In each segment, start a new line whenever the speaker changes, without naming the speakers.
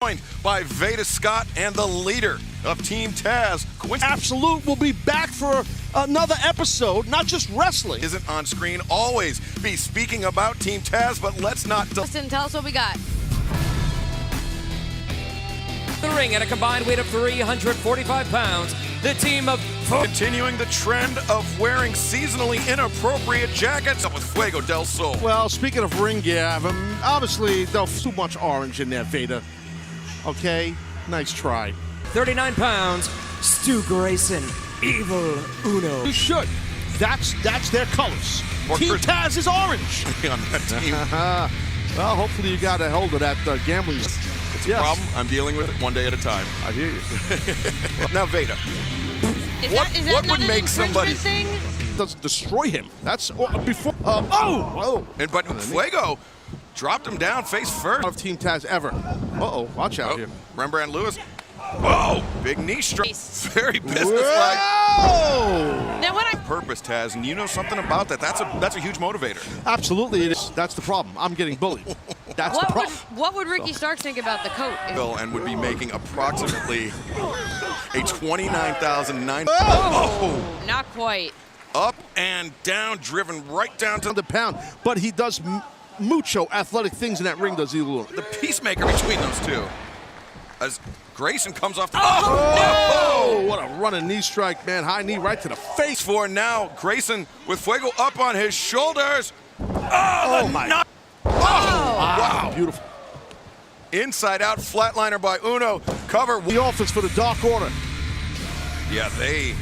Joined by Veda Scott and the leader of Team Taz.
Absolute will be back for another episode, not just wrestling.
Isn't on screen, always be speaking about Team Taz, but let's not.
Listen, tell us what we got.
The ring at a combined weight of 345 pounds. The team of
Continuing the trend of wearing seasonally inappropriate jackets with Fuego del Sol.
Well, speaking of ring gear, obviously there's too much orange in there, Veda. Okay, nice try.
39 pounds, Stu Grayson, Evil Uno.
You should. That's their colors.
More
Team Taz is orange.
On that team.
Well, hopefully you got a hold of that gambling.
It's a problem. I'm dealing with it one day at a time.
I hear you.
Now, Veda.
Is
What
that
would
not
make
an
somebody-
thing?
Does destroy him. That's before.
But Fuego dropped him down face first.
Of Team Taz ever. Watch out here.
Rembrandt Lewis. Whoa, big knee strike.
Nice.
Very businesslike.
Whoa!
Now when I
Purpose, Taz, and you know something about that. That's a huge motivator.
Absolutely, it is. That's the problem. I'm getting bullied. That's the problem.
what would Ricky Starks think about the coat?
And would be making approximately a $29,900.
Oh, not quite.
Up and down, driven right down to
The pound, but he does mucho athletic things in that ring. Does Evil?
the peacemaker between those two. As Grayson comes off the
Oh, what a running knee strike, man. High knee right to the face.
for now. Grayson with Fuego up on his shoulders.
Oh, my.
Knock.
Wow, beautiful.
Inside out flatliner by Uno. Cover.
The office for the Dark Order.
Yeah, they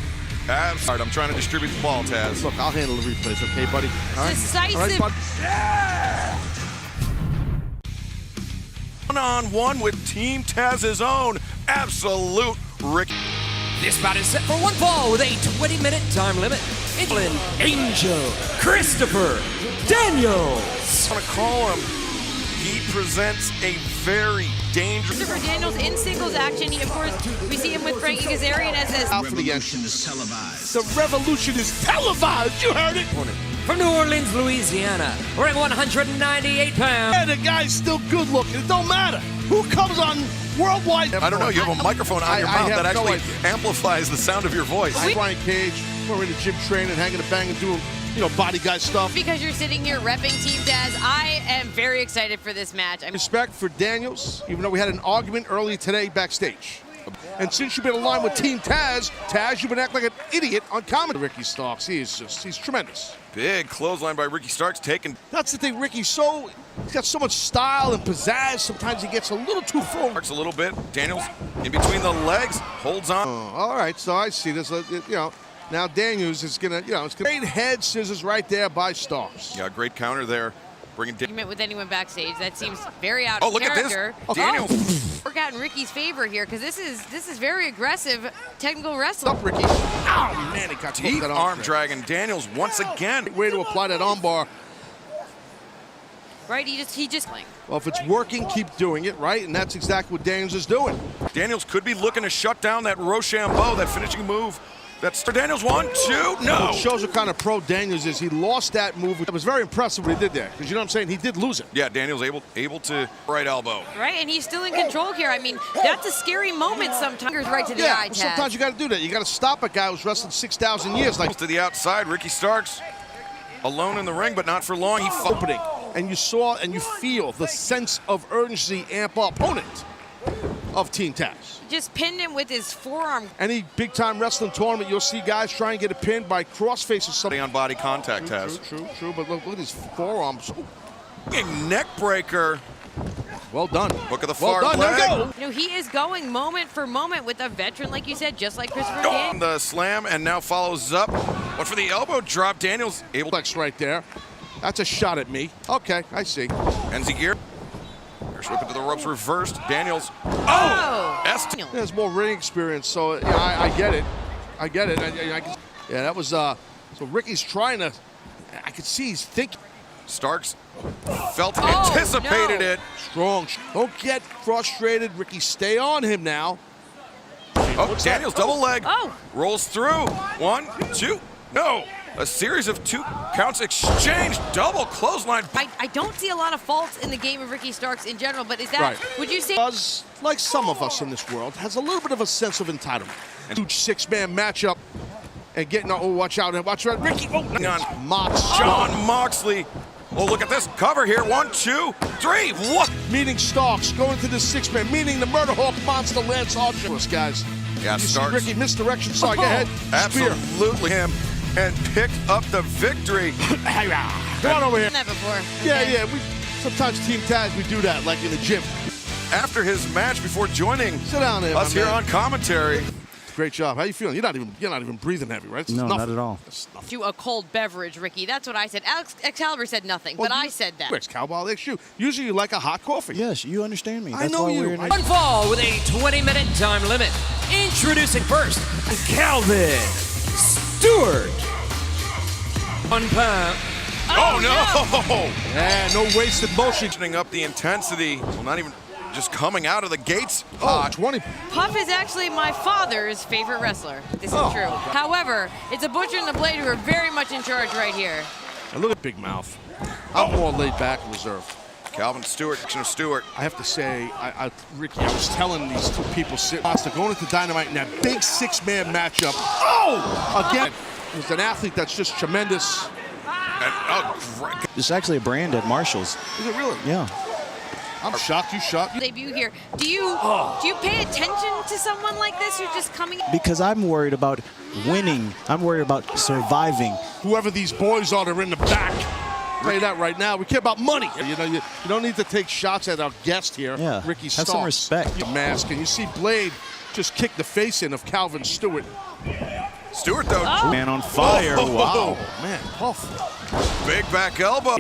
have. All right, I'm trying to distribute the ball, Taz.
Look, I'll handle the replays, okay, buddy? All right?
Decisive.
All right, bud.
One-on-one with Team Taz's own Absolute Rick.
This bout is set for one fall with a 20-minute time limit. England, Angel, Christopher Daniels.
I want to call him. He presents a very dangerous.
Christopher Daniels in singles action. Of course, we see him with Frankie Kazarian as
Out for the entrance. Is televised. The revolution is televised. You heard it.
From New Orleans, Louisiana, weighing 198 pounds.
And the guy's still good looking. It don't matter who comes on worldwide.
I don't know. You have a microphone on your
I
mouth
have
that
no
actually
idea.
amplifies the sound of your voice.
I'm Brian Cage. We're in the gym training, hanging a bang and doing, body guy stuff.
because you're sitting here repping Team Taz. I am very excited for this match.
Respect for Daniels, even though we had an argument earlier today backstage. And since you've been aligned with Team Taz, you've been acting like an idiot on comedy. Ricky Starks, he's tremendous.
Big clothesline by Ricky Starks taken.
That's the thing, he's got so much style and pizzazz. Sometimes he gets a little too full.
Starks a little bit. Daniels in between the legs, holds on.
All right, so I see this. Now Daniels is gonna, it's great head scissors right there by Starks.
Yeah, great counter there. Bringing
Argument with anyone backstage. That seems very out
Oh,
of
look at this.
character.
Daniels.
Work out in Ricky's favor here because this is very aggressive technical wrestling.
Up, Ricky. Oh man, he got
Deep
that
arm dragging Daniels once again.
Way to apply that armbar.
Right? He just.
Well, if it's working, keep doing it, right? And that's exactly what Daniels is doing.
Daniels could be looking to shut down that Rochambeau, that finishing move. That's for Daniels. 1, 2, no.
What shows what kind of pro Daniels is. He lost that move. It was very impressive what he did there. Because you know what I'm saying? He did lose it.
Yeah, Daniels able to right elbow.
Right, and he's still in control here. I mean, that's a scary moment sometimes. Right to the eye,
well, sometimes you got to do that. You got to stop a guy who's wrestled 6,000 years. Like
To the outside, Ricky Starks alone in the ring, but not for long. He
opening. And you saw and you feel the sense of urgency amp up. Opponent of Team Taz.
Just pinned him with his forearm.
Any big-time wrestling tournament, you'll see guys try and get a pin by crossface or something.
on body contact, Taz.
True. But look at his forearms.
Big neck breaker.
Well done.
Look at the far
well done.
leg.
There we go.
He is going moment for moment with a veteran, like you said, just like Christopher
On
Daniels.
the slam and now follows up. What for the elbow drop? Daniels able to
Flex right there. That's a shot at me. Okay, I see.
Enzy gear. Whip into the ropes reversed. Daniels.
Oh!
There's more ring experience, so yeah, I get it. I get it. Yeah, that was so Ricky's trying to. I could see he's thinking.
Starks felt anticipated it.
Strong. Don't get frustrated, Ricky. Stay on him now.
Oh, Daniels double leg.
Oh.
Rolls through. 1, 2. No. A series of 2 counts exchanged, double clothesline.
I don't see a lot of faults in the game of Ricky Starks in general, but is that,
Right.
would you say?
Does, like some of us in this world, has a little bit of a sense of entitlement. Huge 6-man matchup and getting, oh, watch out, Ricky, oh,
On
Mox.
John Moxley. Oh, look at this cover here. 1, 2, 3. What?
Meeting Starks, going to the 6-man, meeting the Murder Hawk monster Lance Archer. Guys,
Yeah,
you see
Starks.
Ricky misdirection, sorry, go ahead. Spear.
Absolutely him. And picked up the victory.
Come on over here.
Done that before.
Yeah,
Okay.
yeah, sometimes Team Taz, we do that, like in the gym.
After his match, before joining
Sit down there,
us
my
here
man.
on commentary.
Great job. How you feeling? You're not even breathing heavy, right? It's
No,
nothing.
not at all.
It's nothing.
Do a cold beverage, Ricky. That's what I said. Excalibur said nothing, but I said that.
Cowbell, usually you like a hot coffee.
Yes, you understand me.
I
That's
know
why
you.
we're in
One fall with a 20-minute time limit. Introducing first, Calvin Stewart. 1 pound.
Oh, no!
Yeah, no wasted motion.
Turning up the intensity. Well, not even just coming out of the gates.
Oh, 20.
Puff is actually my father's favorite wrestler. This is true. However, it's a Butcher and the Blade who are very much in charge right here.
And look at Big Mouth. I'm more laid back and reserved.
Calvin Stewart, Stewart.
I have to say, Ricky, I was telling these 2 people sitting, going into Dynamite in that big 6-man matchup. Oh! Again, he's an athlete that's just tremendous.
And, oh, great.
It's actually a brand at Marshall's.
Is it really?
Yeah.
I'm shocked. You shocked?
Debut here. Do you pay attention to someone like this who's just coming?
Because I'm worried about winning. I'm worried about surviving.
Whoever these boys are, they're in the back. I'll tell you that right now. We care about money. You know, you don't need to take shots at our guest here,
Yeah,
Ricky
have
Starks.
some respect.
The mask, and you see Blade just kick the face in of Calvin Stewart.
Stewart, though.
Oh.
Man on fire.
Oh.
Wow.
Man, Puff.
Big back elbow.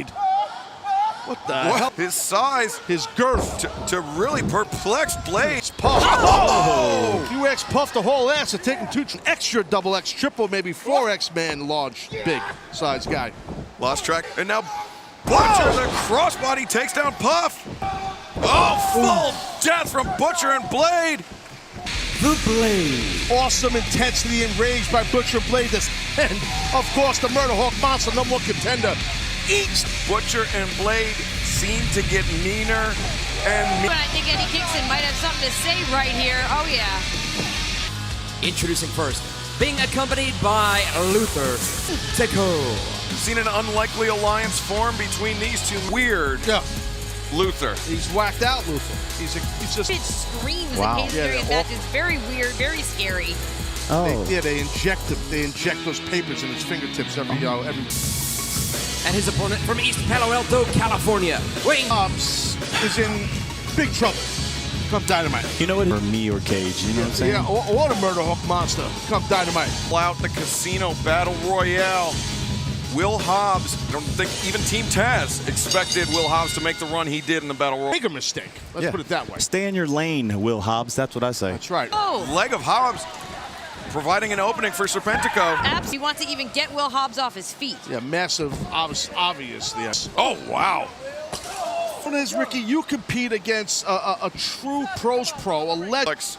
What the
Well,
hell?
his size
His girth.
to really perplex Blade.
Puff.
Oh!
You ask Puff the whole ass of taking 2 extra double X, triple, maybe 4X man, large, big size guy.
Lost track. And now Butcher, the crossbody, takes down Puff. Oh, full death from Butcher and Blade.
The Blade.
Awesome intensity and rage by Butcher and Blade. And, of course, the Murder Hawk monster, number 1 contender. Eats.
Butcher and Blade seem to get meaner and
But I think Eddie Kingston might have something to say right here. Oh, yeah.
Introducing first, being accompanied by Luther Teco.
seen an unlikely alliance form between these 2. Weird.
Yeah.
Luther.
He's whacked out, Luther. He's just.
It screams
Wow.
in case
Yeah,
serious
they're
matches. Very weird, very scary.
Oh.
They inject him. They inject those papers in his fingertips every.
And his opponent from East Palo Alto, California, weighing
Is in big trouble. Come Dynamite.
You know what? Or me or Cage. You know what I'm saying?
Yeah, or the Murder Hawk monster. Come Dynamite.
Out the casino battle royale. Will Hobbs, I don't think even Team Taz expected Will Hobbs to make the run he did in the battle royale.
Bigger mistake. Let's put it that way.
Stay in your lane, Will Hobbs. That's what I say.
That's right.
Oh,
Leg of Hobbs providing an opening for Serpentico.
absolutely. He wants to even get Will Hobbs off his feet.
Yeah, massive, obviously. Yes.
Oh, wow.
What is, Ricky, you compete against a true pros pro, a legend.
Alex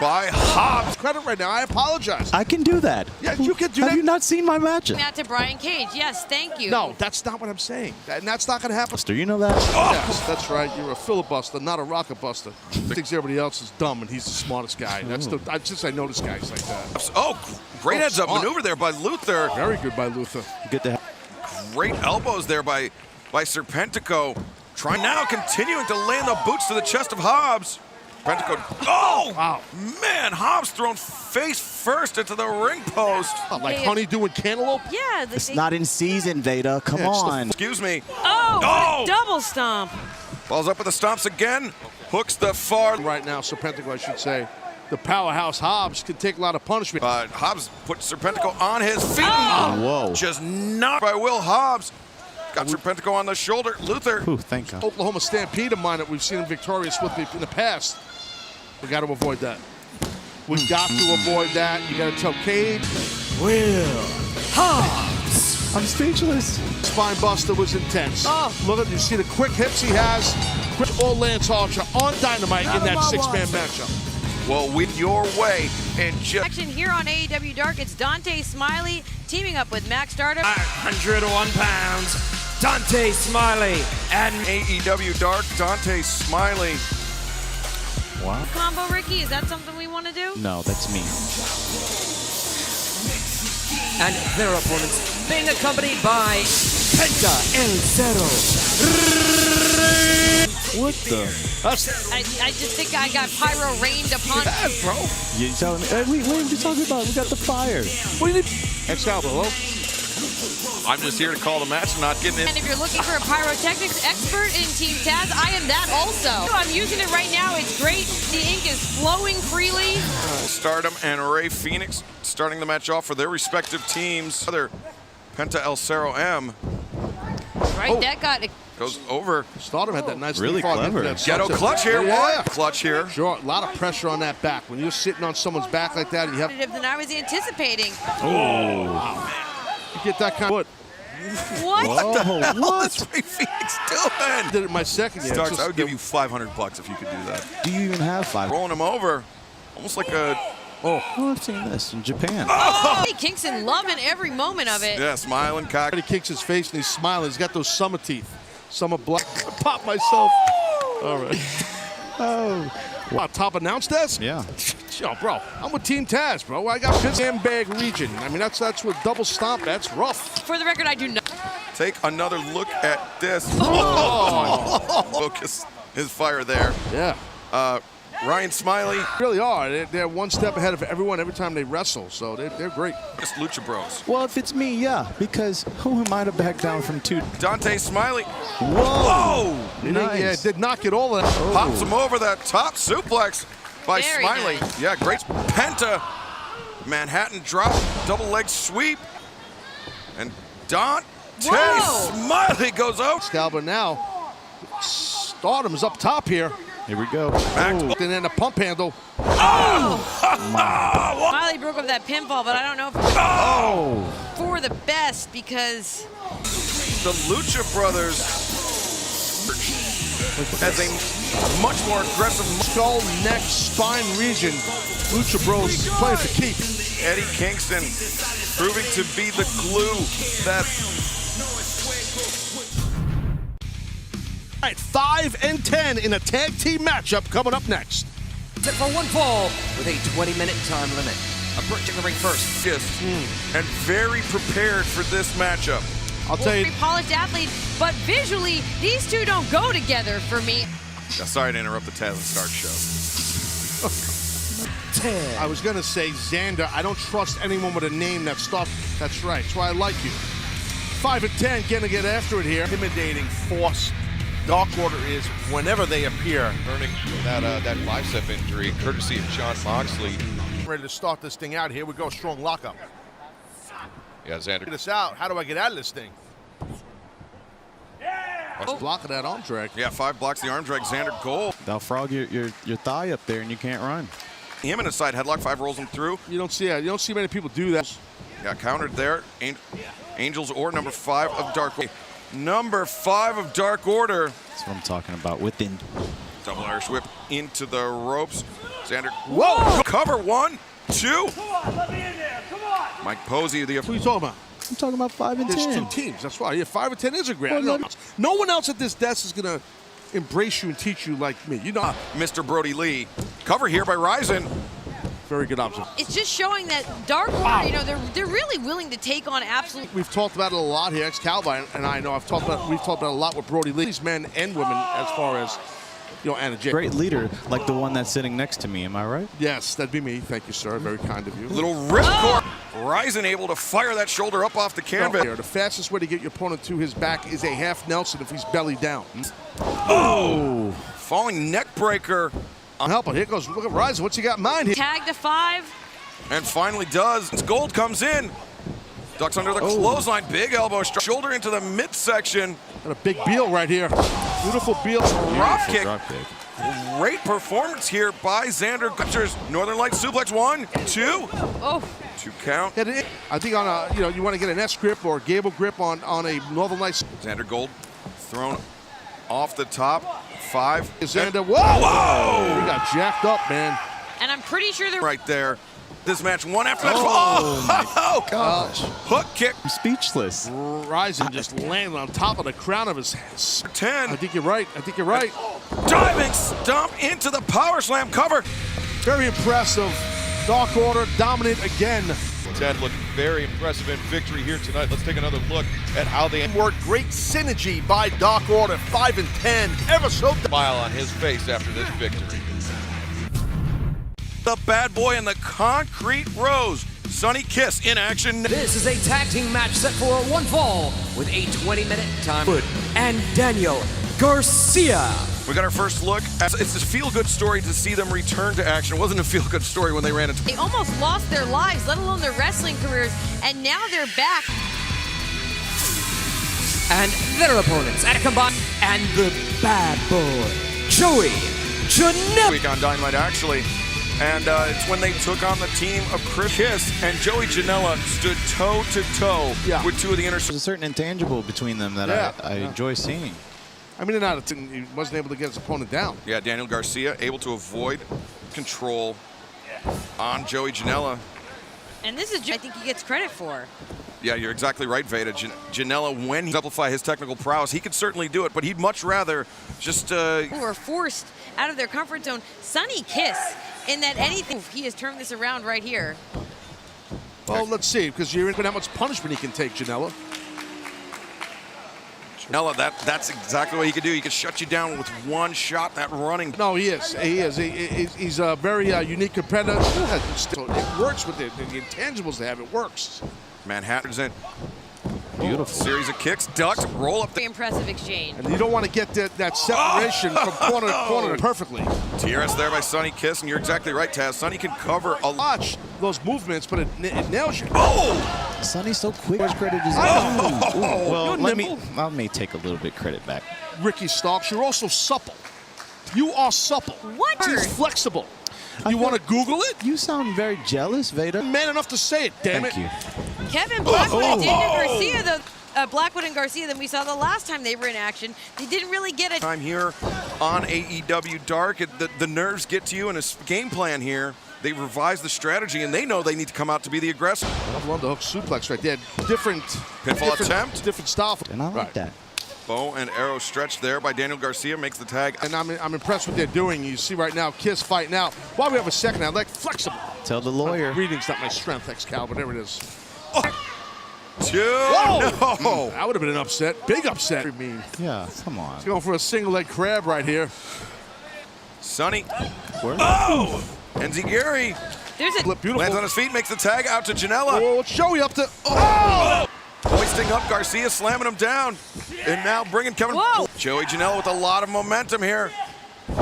by Hobbs.
Credit right now. I apologize.
I can do that.
Yeah, you can do
Have
that.
you not seen my matches?
That to Brian Cage. Yes, thank you.
No, that's not what I'm saying. And that's not going to happen.
Do you know that?
Yes, that's right. You're a filibuster, not a rocket buster. Thinks everybody else is dumb, and he's the smartest guy. That's I notice guys like that.
Oh, great heads up
smart.
maneuver there by Luther.
Very good by Luther.
Good to have.
Great elbows there by Serpentico. Trying now, continuing to land the boots to the chest of Hobbs. Serpentico. Oh,
Wow.
man, Hobbs thrown face first into the ring post.
Like
Yeah.
honey doing cantaloupe.
Yeah.
It's not in season, Veda. Come on.
Excuse me.
Oh,
Oh!
double stomp.
Follows up with the stomps again. Hooks the far.
Right now, Serpentico, I should say. The powerhouse Hobbs can take a lot of punishment.
But Hobbs put Serpentico on his feet.
Whoa.
Just knocked by Will Hobbs. Got Serpentico on the shoulder. Luther.
Ooh, thank God.
Oklahoma Stampede of mine that we've seen him victorious with in the past. We got to avoid that. We got to avoid that. You got to tell Cage.
Will Hobbs.
I'm speechless.
Spine buster was intense.
Oh.
Look at you see the quick hips he has. Quick all Lance Archer on Dynamite in that 6-man matchup.
will win your way in just
Action here on AEW Dark. It's Dante Smiley teaming up with Max Stardom.
101 pounds, Dante Smiley and
AEW Dark. Dante Smiley.
Wow.
Combo, Ricky, is that something we want to do?
No, that's me.
and their opponents being accompanied by Penta El Cero.
What the?
I just think I got pyro rained upon me.
Bro.
You telling me? Hey, what are you talking about? We got the fire.
What do you need? Excalibur, hello?
I'm just here to call the match, not getting
And
it.
if you're looking for a pyrotechnics expert in Team Taz, I am that also. I'm using it right now. It's great. The ink is flowing freely.
Stardom and Ray Phoenix starting the match off for their respective teams. Other Penta El Cero M
Right, that got
goes over.
Stardom had that nice
Really
leapfrog into
clever.
that
Ghetto
sunset.
clutch here.
Yeah.
One clutch here.
Sure, a lot of pressure on that back. When you're sitting on someone's back like that and you have
competitive than I was anticipating.
you get that kind of foot.
What?
Oh,
What's Ray Phoenix doing?
Did it my second year.
Starks,
It's
I
just-
would give you $500 if you could do that.
do you even have five?
Rolling him over, almost like a
Oh, I've seen this in Japan.
Hey, Kingston loving every moment of it.
yeah, smiling cock.
He kicks his face and he's smiling. He's got those summer teeth. Summer black. I popped myself. All right.
Oh,
Wow, top announce desk?
yeah.
Yo, bro, I'm with Team Taz, bro. I got this handbag region. I mean, that's with double stomp. That's rough.
For the record, I do not.
Take another look at this. Focus his fire there.
Yeah.
Ryan Smiley,
Really are. They're one step ahead of everyone every time they wrestle, so they're great.
just Lucha Bros.
Well, if it's me, yeah, because who am I to back down from two?
Dante Smiley
Whoa!
Yeah, did not get all of that.
pops him over that top suplex by
Very
Smiley.
nice.
Yeah, great. Penta, Manhattan drop, double leg sweep. And Dante
Whoa.
Smiley goes out.
Excalibur now. Stardom is up top here.
Here we go.
Back
And then the pump handle.
Smiley broke up that pinfall, but I don't know if it's for the best because
the Lucha Brothers as a much more aggressive
Skull, neck, spine region. Lucha Bros playing for keep.
Eddie Kingston proving to be the glue that
All right, 5 and 10 in a tag team matchup coming up next.
Set for one fall with a 20-minute time limit. Approaching the ring first.
is and very prepared for this matchup.
I'll tell you,
very polished athlete, but visually, these two don't go together for me.
Yeah, sorry to interrupt the Taz and Start show.
10.
I was going to say Xander. I don't trust anyone with a name that starts. That's right. That's why I like you. 5 and 10, gonna get after it here.
Intimidating force Dark Order is whenever they appear.
Earning that bicep injury, courtesy of John Moxley.
Ready to start this thing out. Here we go, strong lockup.
Yeah,
Get
Xander.
this out. How do I get out of this thing?
Blocking that arm drag.
Yeah, 5 blocks the arm drag. Xander Gold.
They'll frog your thigh up there and you can't run.
Him in a side headlock. 5 rolls him through.
You don't see many people do that.
Yeah, countered there. Angels or number 5 of Dark Order. Number 5 of Dark Order.
That's what I'm talking about. Within.
Double Irish whip into the ropes. Xander.
Whoa!
Cover 1, 2. Mike Posey, the
What are you talking about?
I'm talking about 5 and
There's
10.
2 teams. That's why. Yeah, 5 and 10 is a grand.
Well,
No one else at this desk is gonna embrace you and teach you like me. You know,
Mr. Brody Lee. Cover here by Ryzen.
very good observation.
It's just showing that Dark Order, you know, they're really willing to take on absolute.
We've talked about it a lot here. Excalibur and I know we've talked about it a lot with Brody Lee. These men and women, as far as Anna Jay.
Great leader, like the one that's sitting next to me. Am I right?
Yes, that'd be me. Thank you, sir. Very kind of you.
Little ripcord. Ryzen able to fire that shoulder up off the canvas.
Here, the fastest way to get your opponent to his back is a half Nelson if he's belly down.
Falling neck breaker.
Help it. Here goes. Look at Ryzen. What's he got in mind here?
Tag to 5.
And finally does. Gold comes in. Ducks under the clothesline. Big elbow strike. Shoulder into the midsection.
Got a big Beal right here. Beautiful Beal.
Drop kick.
Drop kick.
Great performance here by Xander Gutcher's Northern Light suplex. 1, 2.
Oh,
2 count.
I think on a you want to get an S grip or a gable grip on a Northern Lights.
Xander Gold thrown off the top. 5.
Xander. Whoa! He got jacked up, man.
and I'm pretty sure they're
right there. This match one after that.
Oh, my gosh.
Hook kick.
I'm speechless.
Rising just landed on top of the crown of his head.
10.
I think you're right. I think you're right.
Diving stomp into the power slam cover.
Very impressive. Dark Order dominant again.
Ted looked very impressive in victory here tonight. Let's take another look at how they
Worked great synergy by Dark Order, 5 and 10. Ever so
smile on his face after this victory.
The bad boy in the concrete rose. Sonny Kiss in action.
This is a tag team match set for one fall with a 20-minute time. And Daniel Garcia.
We got our first look. It's a feel-good story to see them return to action. It wasn't a feel-good story when they ran into.
they almost lost their lives, let alone their wrestling careers, and now they're back.
And their opponents at a combined. And the bad boy, Joey Janela.
Week on Dynamite, actually. And it's when they took on the team of Chris Kiss and Joey Janela stood toe-to-toe with two of the
There's a certain intangible between them that I enjoy seeing.
I mean, he wasn't able to get his opponent down.
Yeah, Daniel Garcia able to avoid control on Joey Janela.
And this is, I think he gets credit for.
Yeah, you're exactly right, Veda. Janela, when he exemplify his technical prowess, he could certainly do it, but he'd much rather just...
Who are forced out of their comfort zone. Sonny Kiss, in that anything, he has turned this around right here.
Well, let's see, because you're in how much punishment he can take, Janela.
Janela, that's exactly what he could do. He could shut you down with one shot, that running.
No, he is. He is. He's a very unique competitor. It works with the intangibles they have. It works.
Manhattan's in.
Beautiful.
Series of kicks, ducked, roll up.
Very impressive exchange.
And you don't want to get that separation from corner to corner perfectly.
TRS there by Sonny Kiss, and you're exactly right, Taz. Sonny can cover a lot.
Watch those movements, but it nails you.
Oh!
Sonny's so quick. Much credit is well, let me take a little bit credit back.
Ricky Starks, you're also supple. You are supple.
What?
He's flexible. You want to Google it?
You sound very jealous, Veda.
Man enough to say it, damn
Thank
it.
you.
Kevin Blackwood and Daniel Garcia, though, Blackwood and Garcia, than we saw the last time they were in action. They didn't really get it.
Time here on AEW Dark. The nerves get to you, and a game plan here. They revise the strategy, and they know they need to come out to be the aggressor.
I love the hook suplex right there. Different
attempt.
Different style.
And I like that.
Bow and arrow stretch there by Daniel Garcia makes the tag.
And I'm impressed with what they're doing. You see right now, Kiss fighting out. While we have a second, I like flexible.
Tell the lawyer.
Reading's not my strength, Excalibur, whatever it is.
Two.
Whoa!
No.
That would have been an upset. Big upset. I mean,
Yeah, come on.
he's going for a single leg crab right here.
Sonny.
Where?
Oh! Enziguri
There's a
Flip, beautiful.
lands on his feet, makes the tag out to Janela.
Oh, what's Joey up to? Oh!
Hoisting up Garcia, slamming him down. And now bringing Kevin.
Whoa.
Joey Janela with a lot of momentum here.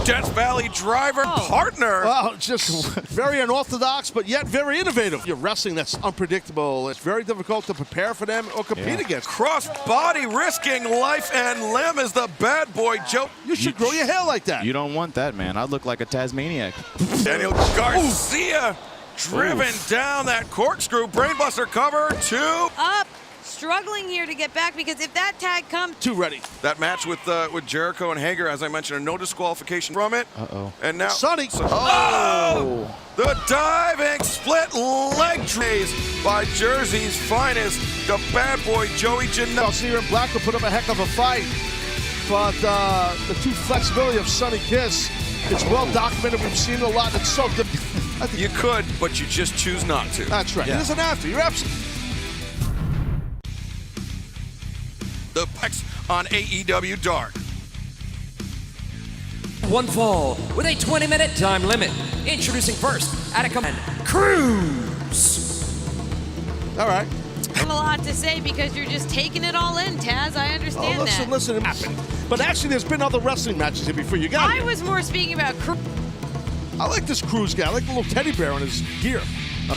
Death Valley driver partner.
Well, just very unorthodox, but yet very innovative. You're wrestling that's unpredictable. It's very difficult to prepare for them or compete against.
Cross body risking life and limb is the bad boy Joe.
You should grow your hair like that.
You don't want that, man. I look like a Tasmaniac.
Daniel Garcia driven down that corkscrew. Brainbuster cover. Two.
up, struggling here to get back, because if that tag comes,
Too ready.
That match with Jericho and Hager, as I mentioned, no disqualification from it.
Uh-oh.
And now
Sonny.
Oh! The diving split leg trays by Jersey's finest, the bad boy Joey Janela.
Garcia and Black will put up a heck of a fight. But the true flexibility of Sonny Kiss, it's well documented. We've seen it a lot. It's so I think
You could, but you just choose not to.
that's right.
Yeah.
It doesn't have to. You're absolutely.
The Pex on AEW Dark.
One fall with a 20-minute time limit. Introducing first, Attica Cruz.
All right.
I have a lot to say because you're just taking it all in, Taz. I understand
Oh, listen,
that.
listen. It happened. But actually, there's been other wrestling matches here before you got
I
here.
was more speaking about
I like this Cruz guy. I like the little teddy bear on his gear.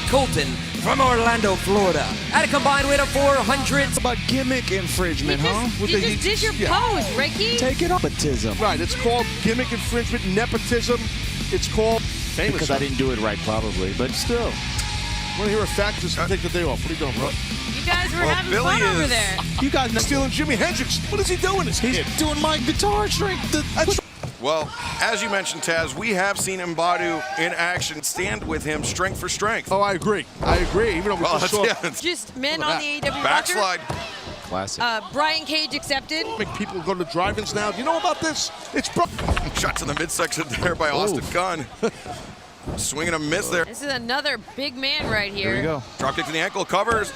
Colton from Orlando, Florida. At a combined weight of 400.
It's about gimmick infringement, huh?
You just did your pose, Ricky.
Take it up. Nepotism.
Right. It's called gimmick infringement, nepotism. It's called famous.
Because I didn't do it right, probably. But still.
Want to hear a fact? Just take the day off. What are you doing, bro?
You guys were having
Billy
fun over
is-
there.
You guys know
Stealing Jimi Hendrix. What is he doing, this
he's
kid?
doing my guitar string.
That's
Well, as you mentioned, Taz, we have seen Mbadu in action. Stand with him strength for strength.
Oh, I agree. I agree. Even though we just saw
Just men on the AEW roster.
backslide.
Classic.
Brian Cage accepted.
make people go to drive-ins now. Do you know about this? It's
Shot to the midsection there by Austin Gunn. Swinging a miss there.
This is another big man right here.
Here we go.
Drop kick to the ankle, covers.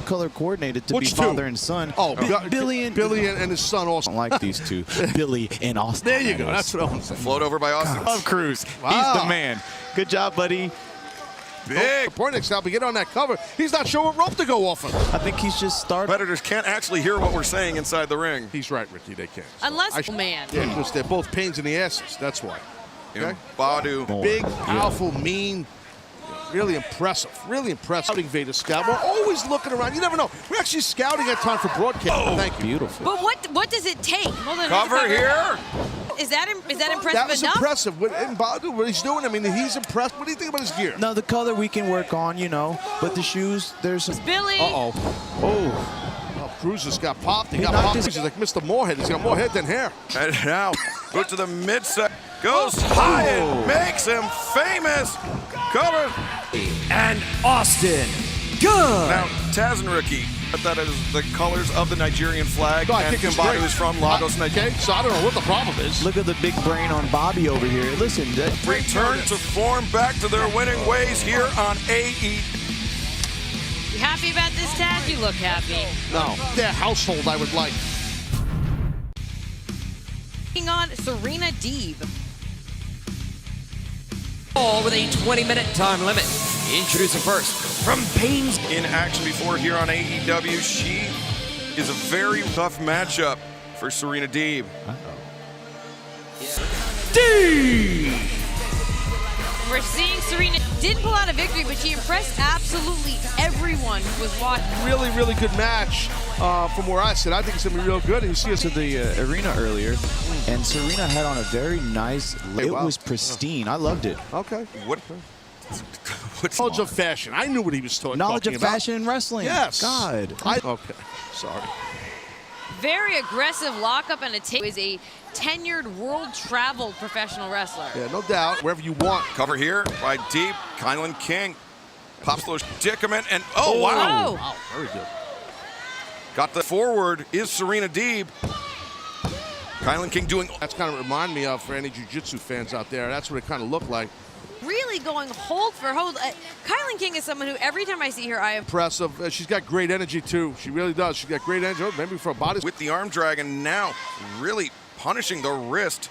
Color coordinated to
Which
be
two?
father and son.
Oh,
Billy
and his son also.
I don't like these two. Billy and Austin.
There you go.
that
That's
is.
what I'm saying.
Float over by Austin.
Love Cruz.
Wow.
He's the man. Good job, buddy.
Big.
Pointix now, but get on that cover. He's not sure what rope to go off of.
I think he's just started.
Competitors can't actually hear what we're saying inside the ring.
He's right, Ricky. They can't.
Unless, man.
Yeah, because they're both pains in the asses. That's why. Okay?
Mbadu.
Big, powerful, mean. Really impressive. Really impressive. Scouting Vader Scout. We're always looking around. You never know. We're actually scouting at time for broadcast.
Oh,
Thank you.
Beautiful.
But what does it take? Hold on,
Cover here.
Is that impressive
That was
enough?
impressive. What he's doing, I mean, he's impressed. What do you think about his gear?
No, the color we can work on, you know, but the shoes, there's some.
Billy.
Uh-oh.
Oh,
Cruz just got popped. He
He
got
knocked
popped.
his-
He's like Mr. Moorhead. He's got more head than hair.
And now, go to the midset. Goes high and makes him famous. Cover.
And Austin Gunn.
Now, Taz and Ricky, that is the colors of the Nigerian flag.
No, I
and
think it's
Mbadu
great.
is from Lagos, Nigeria.
Okay, so I don't know what the problem is.
look at the big brain on Bobby over here. Listen,
Return to form, back to their winning ways here on AE.
You happy about this, Taz? You look happy.
No, their household I would like.
Taking on Serena Deeb.
All with a 20-minute time limit. Introducing first, from Payne's.
In action before here on AEW, she is a very tough matchup for Serena Deeb.
D.
We're seeing Serena did pull out a victory, but she impressed absolutely everyone who was watching.
Really, really good match from where I sit. I think it's going to be real good. And you see us
to the arena earlier, and Serena had on a very nice. It
wow.
was pristine. I loved it.
Okay.
What's
Knowledge of fashion. I knew what he was talking
Knowledge of
about.
fashion and wrestling.
Yes.
God.
Okay. Sorry.
Very aggressive lockup and a take. Is a tenured world-traveled professional wrestler.
Yeah, no doubt. Wherever you want.
Cover here by Deeb. Kylan King pops those predicament and oh wow.
Oh.
Wow, very good.
Got the forward is Serena Deeb. Kylan King doing.
That's kind of remind me of for any jiu-jitsu fans out there. That's what it kind of looked like.
Really going hold for hold. Kylan King is someone who every time I see her, I am.
Impressive. She's got great energy too. She really does. She's got great energy. Oh, maybe for a body
With the arm drag and now really punishing the wrist.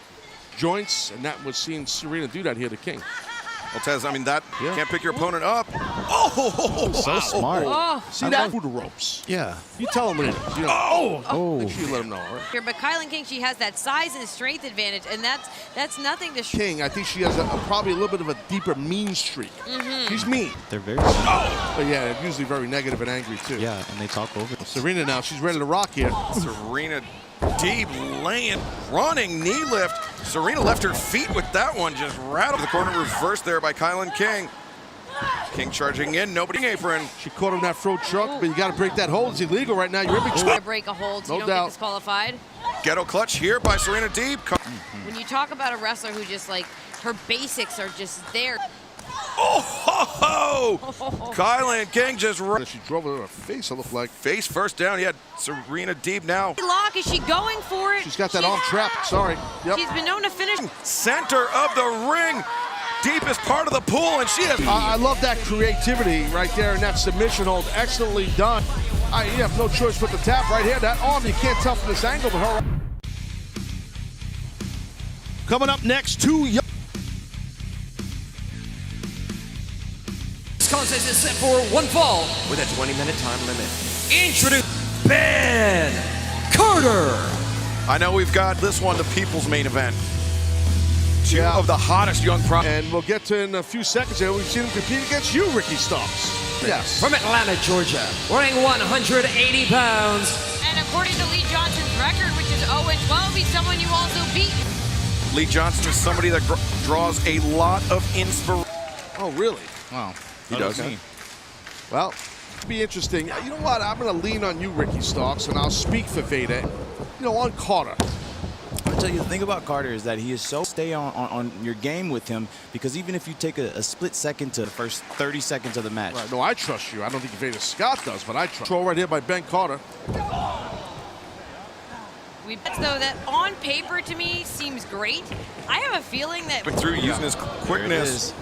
joints, and that was seeing Serena do that here to King.
Well, Taz, I mean, that
Yeah.
can't pick your opponent up. Oh,
So smart.
Oh,
See that? Through the ropes.
Yeah.
You tell him what it is. You know,
Oh.
make sure you let him know. All right?
here, but Kylan King, she has that size and strength advantage, and that's nothing to.
King, I think she has probably a little bit of a deeper mean streak. She's mean.
They're very.
But yeah, they're usually very negative and angry too.
Yeah, and they talk over.
Serena now, she's ready to rock here.
Serena Deeb laying, running knee lift. Serena left her feet with that one, just rattled the corner, reversed there by Kylan King. King charging in, nobody apron.
She caught him in that throat truck, but you got to break that hold. It's illegal right now. You're in
To
between.
break a hold, so
No
you don't
doubt.
get disqualified.
Ghetto clutch here by Serena Deeb.
When you talk about a wrestler who just like her basics are just there.
Oh, ho, ho! Kylan King just
She drove it in her face, it looked like.
face first down. He had Serena Deeb now.
Lock, is she going for it?
She's got that arm trapped. Sorry. Yep.
She's been known to finish.
Center of the ring. Deepest part of the pool, and she has.
I love that creativity right there in that submission hold. Excellently done. You have no choice but to tap right here. That arm, you can't tell from this angle, but her. Coming up next, two young.
This contest is set for one fall with a 20-minute time limit. Introduce Ben Carter.
I know we've got this one, the people's main event. Two
Yeah.
of the hottest young pro.
And we'll get to in a few seconds here. We've seen him compete against you, Ricky Starks. Yes.
From Atlanta, Georgia, weighing 180 pounds.
And according to Lee Johnson's record, which is 0-12, he's someone you also beat.
Lee Johnson is somebody that draws a lot of inspiration.
Oh, really?
Wow.
He does.
Well, it'll be interesting. You know what? I'm going to lean on you, Ricky Starks, and I'll speak for Vader. You know, on Carter.
I'm gonna tell you, the thing about Carter is that he is so stay on your game with him, because even if you take a split second to the first 30 seconds of the match.
Right, no, I trust you. I don't think Vader Scott does, but I trust. Control right here by Ben Carter.
Though that on paper to me seems great. I have a feeling that
Through using his quickness.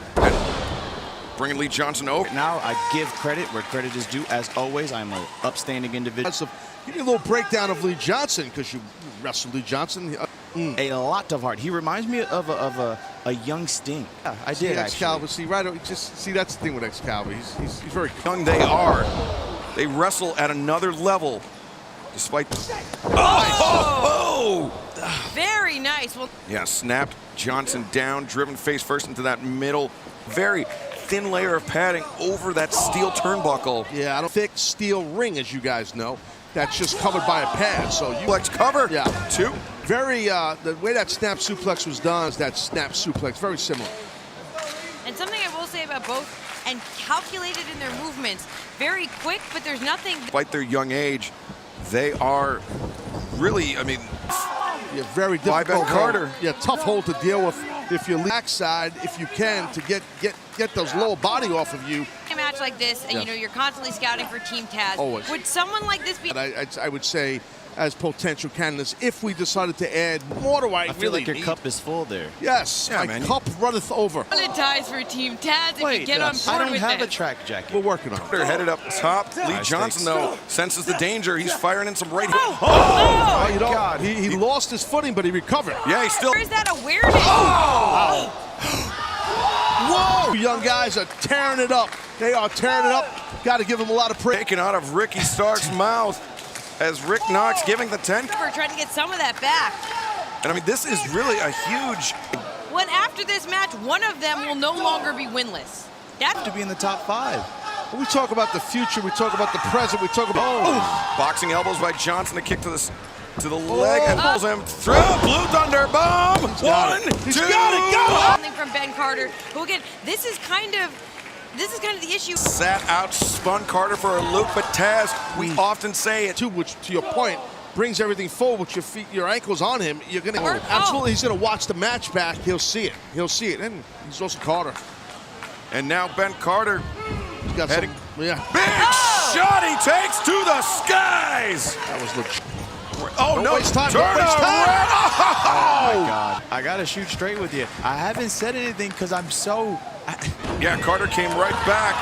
Bringing Lee Johnson over.
Now I give credit where credit is due. As always, I'm an upstanding individual.
Give me a little breakdown of Lee Johnson, because you wrestled Lee Johnson.
A lot of heart. He reminds me of a young Sting. Yeah, I did,
Excalibur.
actually.
See, right? Just see, that's the thing with Excalibur. He's very
Young they are. They wrestle at another level, despite. Oh!
very nice. Well,
Yeah, snapped Johnson down, driven face first into that middle, very thin layer of padding over that steel turnbuckle.
Yeah, I don't thick steel ring, as you guys know. That's just covered by a pad. So you
Suplex cover.
Yeah.
2.
very the way that snap suplex was done is that snap suplex, very similar.
and something I will say about both, and calculated in their movements, very quick, but there's nothing.
Despite their young age, they are really, I mean,
Yeah, very
By
difficult.
Ben Carter.
Yeah, tough hold to deal with. If you backside, if you can, to get those lower body off of you.
A match like this, and
Yeah.
you know you're constantly scouting for Team Taz.
Always.
Would someone like this be?
But I would say, as potential candidates, if we decided to add more to
I feel like your cup is full there.
Yes,
Yeah,
my
man.
cup runneth over.
Ties for Team Taz if you get on
I
board
don't
with
have a
this.
track jacket.
We're working on it.
they're headed up top. Lee
Nice
Johnson,
takes.
though, senses the danger. He's firing in some right.
Oh, you know,
God.
he lost his footing, but he recovered.
Yeah, he's still.
Where's that awareness?
Whoa! Young guys are tearing it up. They are tearing it up. Got to give them a lot of praise.
Taken out of Ricky Stark's mouth as Rick Knox giving the 10.
We're trying to get some of that back.
And I mean, this is really a huge.
When after this match, one of them will no longer be winless.
To be in the top 5.
When we talk about the future, we talk about the present, we talk about.
Boxing elbows by Johnson, a kick to the leg, and pulls him through. Blue Thunder Bomb.
got
1,
it.
2.
He's got it. Got
Something from Ben Carter, who again, this is kind of the issue.
Sat out, spun Carter for a loop, but Taz, we often say it.
Too, which to your point, brings everything forward with your feet, your ankles on him. You're gonna
Oh.
absolutely. He's gonna watch the match back. He'll see it. He'll see it. And he's also Carter.
And now Ben Carter,
He's got
Heading-
some. Yeah,
big shot he takes to the skies.
that was legit.
Oh,
Don't
no,
waste time,
turn
don't waste time.
around.
Oh my God. I got to shoot straight with you. I haven't said anything because I'm so...
Yeah, Carter came right back.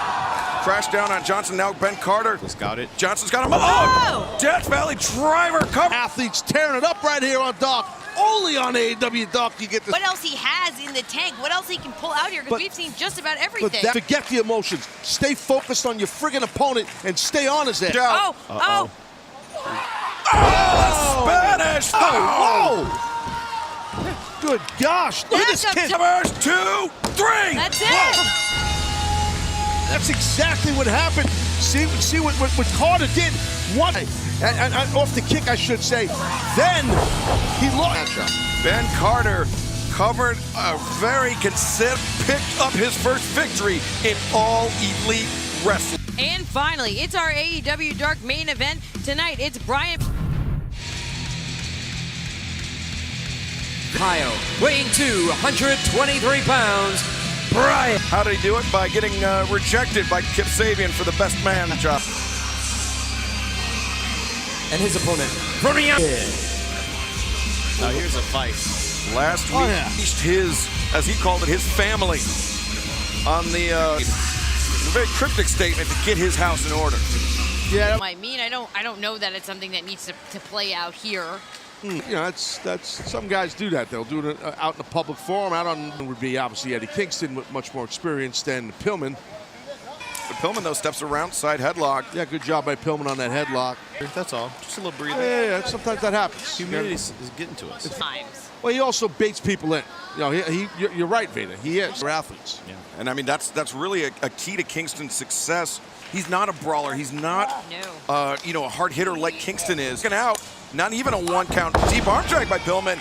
Crashed down on Johnson. Now Ben Carter.
Scout it.
Johnson's got him. Oh! Death Valley driver cover.
Athletes tearing it up right here on Dark. Only on AEW Dark you get this.
What else he has in the tank? What else he can pull out here? Because
But-
we've seen just about
But
everything.
forget the emotions. Stay focused on your friggin' opponent and stay on his head.
Out.
oh,
Spanish.
Whoa! Good gosh! Look at this
That's a
kid.
Numbers 2, 3.
that's it.
That's exactly what happened. See what Carter did. One and off the kick, I should say. Then he lost.
Ben Carter covered a very picked up his first victory in All Elite Wrestling.
And finally, it's our AEW Dark main event tonight. It's Brian.
Kyle, weighing 223 pounds, Brian.
How did he do it? By getting rejected by Kip Sabian for the best man job.
And his opponent, from the
Now here's a fight.
Last week,
yeah.
he reached his, as he called it, his family on the very cryptic statement to get his house in order.
Yeah,
I mean, I don't know that it's something that needs to play out here.
you know, that's some guys do that. They'll do it out in the public forum. Out on would be obviously Eddie Kingston with much more experience than Pillman.
But Pillman, though, steps around, side headlock.
Yeah, good job by Pillman on that headlock.
That's all. Just a little breathing.
Yeah, sometimes that happens.
Humidity is getting to us.
Times.
Well, he also baits people in. You know, you're right, Vader. He is. They're athletes.
Yeah.
And I mean, that's really a key to Kingston's success. He's not a brawler. He's not, a hard hitter like Kingston is. Looking out, not even a 1 count. Deep arm drag by Pillman.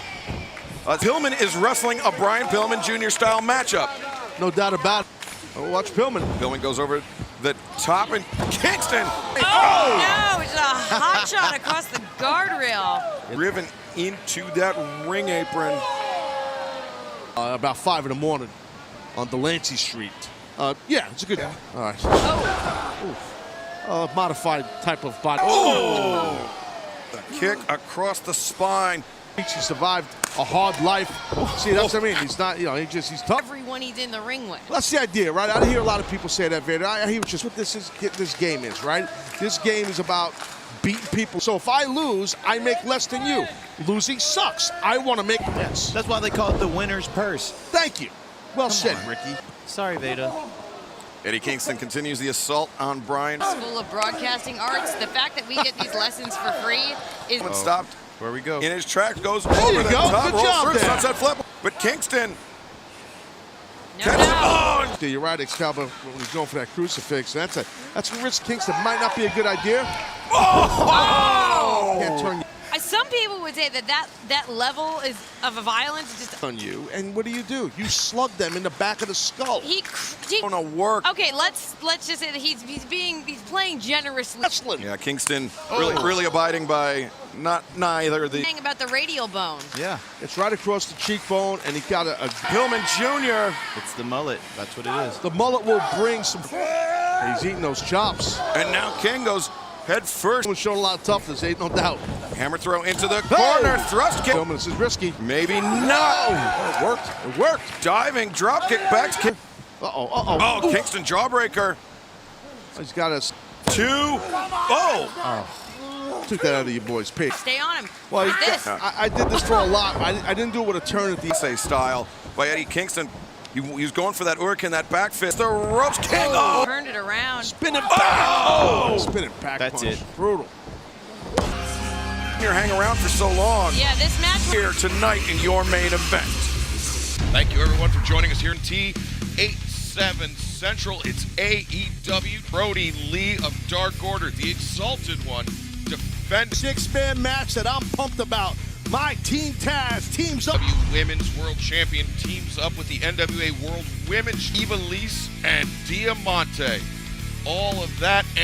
Pillman is wrestling a Brian Pillman Jr. style matchup.
No doubt about it. Oh, watch Pillman.
Pillman goes over the top, and Kingston.
Oh, no, it's a hot shot across the guardrail.
Driven into that ring apron.
About 5 in the morning on Delancey Street. Yeah, it's a good. All right.
Oh.
Modified type of body.
Oh! The kick across the spine.
He survived a hard life. See, that's what I mean. He's not, he's tough.
Everyone he's in the ring with.
That's the idea, right? I hear a lot of people say that, Vader. I hear just what this game is, right? This game is about beating people. So if I lose, I make less than you. Losing sucks. I want to make less.
That's why they call it the winner's purse.
Thank you. Well said, Ricky.
Sorry, Veda.
Eddie Kingston continues the assault on Brian.
School of Broadcasting Arts. The fact that we get these lessons for free is...
Stopped.
Where we go?
In his track, goes
There
over
you
the
go.
top,
Good
rolls
job
through,
there.
sunset flip. But Kingston
No,
catches
no.
on.
Yeah, you're right, Excalibur, when he's going for that crucifix. That's a risk, Kingston. Might not be a good idea.
Oh!
Can't turn
Some people would say that level is of a violence just...
on you. And what do? You slug them in the back of the skull.
He
Gonna work.
Okay, let's just say that he's playing generously.
Wrestling.
Yeah, Kingston really abiding by neither the
Saying about the radial bone.
Yeah,
It's right across the cheekbone, and he got a
Pillman Jr.
it's the mullet. That's what it is.
the mullet will bring some. He's eating those chops.
And now King goes head first.
He's showing a lot of toughness, ain't no doubt.
Hammer throw into the corner. Thrust kick.
Pillman, this is risky.
Maybe not.
It worked. It worked.
Diving drop kick back.
Uh-oh.
Oh, Kingston jawbreaker.
He's got us.
2. Oh.
Took that out of your boy's page.
Stay on him.
Well,
Like this.
I did this for a lot. I didn't do it with a turn at the.
Say style by Eddie Kingston. He was going for that Hurricane, that back fist. The ropes. King. Oh.
Turned it around.
Spinning back. Spinning back.
That's
punch.
it.
Brutal.
You're hang around for so long.
Yeah, this match...
Here tonight in your main event.
Thank you, everyone, for joining us here in T87 Central. It's AEW. Brody Lee of Dark Order, the Exalted One, defend
6-man match that I'm pumped about. My Team Taz teams up.
W Women's World Champion teams up with the NWA World Women's Eva Lise and Diamante. All of that and